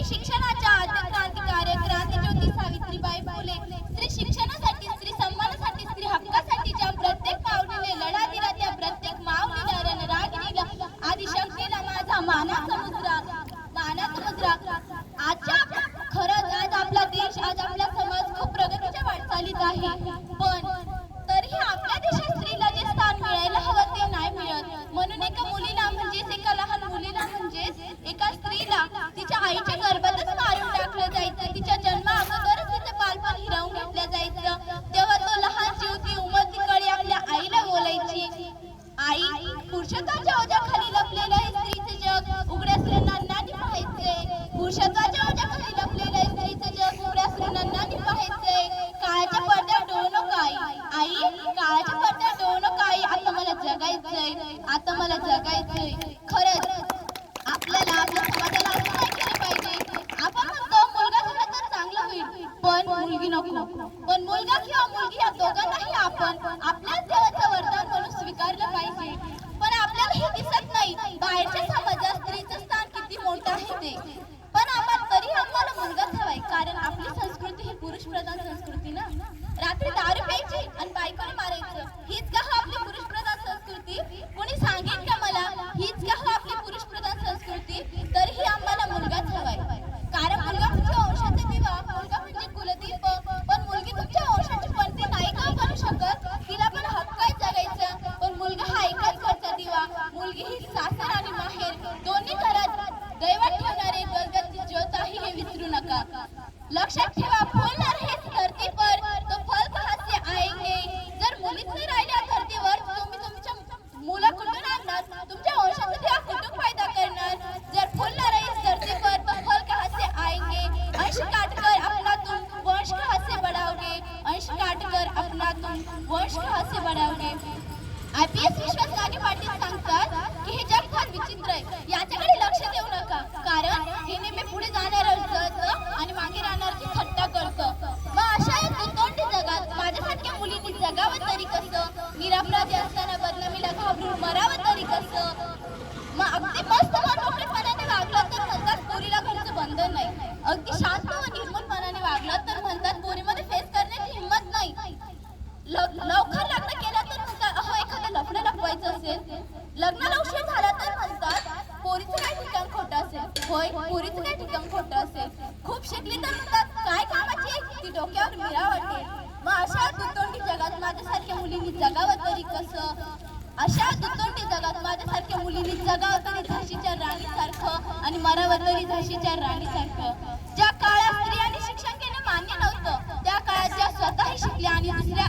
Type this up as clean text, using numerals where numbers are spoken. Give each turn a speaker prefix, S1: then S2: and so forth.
S1: शिक्षणाच्या आद्य क्रांतिकारी क्रांतिज्योती सावित्रीबाई फुले स्त्री शिक्षणासाठी, स्त्री सन्मानासाठी, स्त्री हक्कासाठी ज्या प्रत्येक माऊलीने लढा दिला, त्या प्रत्येक माऊलीला रणरागिणीला आदिशक्तीला माझा मानाचा मुद्रा. खरंच आज आपला देश, आज आपला समाज खूप प्रगतीच्या वाटचालीत आहे, पण तरीही आपल्या देशात स्त्रीला जे स्थान मिळायला हवं ते नाही मिळत. म्हणून एका मुलीला म्हणजेच एका लहान मुलीला म्हणजेच एका स्त्रीला तिच्या आईच्या गर्भातच मारून टाकलं जायचं. तिच्या जन्मा अगोदरच तिचं बालपण हिरावून घेतलं जायचं. तेव्हा तो लहान जीव ती उमलतीकडे आपल्या आईला बोलायची, आई पुरुषत्वाच्या ओझ्याखाली लपलेलं आहे स्त्रीचं जग, उघड्या स्त्रियांनी पाहायचंय. पुरुषत्वाच्या ओझ्याखाली लपलेलं आहे स्त्रीचं जग, उघड्या स्त्रियांनी पाहायचंय. काळाच्या पडद्यावर डोळू नको आई, काळाच्या पडद्यावर डोळू नको आई, आता मला जगायचंय, आता मला जगायचंय. खरंच आपल्याला आपल्या समाजाला असं नाही केलं पाहिजे. आपण म्हणतो मुलगा झाला तर चांगलं होईल, पण मुलगी नको. पण मुलगा किंवा मुलगी या दोघांनाही आपण आपल्याच देवाचं वरदान म्हणून स्वीकारलं पाहिजे. पण आपल्याला हे दिसत नाही बाहेरच्या समाजात स्त्रीचं स्थान किती मोठं आहे ते. पण आम्हाला मुलगाच हवाय, कारण आपली संस्कृती ही पुरुष प्रधान संस्कृती ना. रात्री दारू प्यायची आणि बायकोने मारायचं, हीच का हो आपली पुरुष प्रधान संस्कृती? कोणी सांगेल का मला हीच का हो आपली पुरुष प्रधान संस्कृती? तरीही आम्हाला मुलगाच हवाय, कारण मुलगा म्हणजे वंशाचा दिवा, मुलगा म्हणजे कुलदीप. पण मुलगी तुमच्या वंशाची पणती नाही का बनू शकत? तिला पण हक्क आहे जगायचा. पण मुलगा हा एकच घरचा दिवा. मुलगी ही सासर आणि माहेर दोन्ही घरात दैवत ठेवणारे गलगलती ज्योत आहे, हे विसरू नका. लक्षात ठेवा, फूल न रहे धरती पर तो फल कहां से आएंगे. जर मुलीच नाही राहिल्या धरतीवर, तुम्ही तुमच्या मुला कुठून आणणार? तुमच्या वंशाचा दिवा कुठून फायदा करणार? जर फूल न रहे धरती पर तो फल कहां से आएंगे. अंश काटकर अपना तुम वंश कहां से बढ़ाओगे. अंश काटकर अपना तुम वंश कहां से बढ़ाओगे. IPS विश्वास नागे पाटील सांगतात की हे जग फार विचित्र आहे, याच्याकडे लक्ष देऊ नका, कारण हे नेहमी पुढे जाणाऱ्याचं आणि मागे राहणाऱ्याची थट्टा करतं. मग अशा या दुतोंडी जगात माझ्यासारख्या मुलींनी जगावं तरी कसं? निरपराधी असताना बदनामीला घाबरून मरावं तरी कसं? मग अगदी मस्त मोकळेपणाने वागलं तर म्हणतात पोरीला घरचं बंधन नाही. अगदी शांत व निर्मलपणाने वागलं तर म्हणतात पोरीमध्ये फेस करण्याची हिंमत नाही. लवकर लग्न केलं तर म्हणतात अहो एखादं लफडं लपवायचं असेल. लग्नाला उशीर झाला तर म्हणतात पोरीचं काय ठिकाण खोटं असेल. होय, पोरीचं काय ठिकाण खोटं असेल. खूप शिकली तर म्हणतात काय कामाची, ती डोक्यावर मिरा वाटेल. मग अशा दुतोंडी जगात माझ्यासारख्या मुलींनी जगावं तरी कसं? अशा दुतोंडी जगात माझ्यासारख्या मुलींनी जगावं तरी झाशीच्या राणीसारखं आणि मरावं तरी झाशीच्या राणीसारखं. ज्या काळात स्त्रियांनी शिक्षण घेणं मान्य नव्हतं, त्या काळात ज्या स्वतःही शिकल्या आणि दुसऱ्या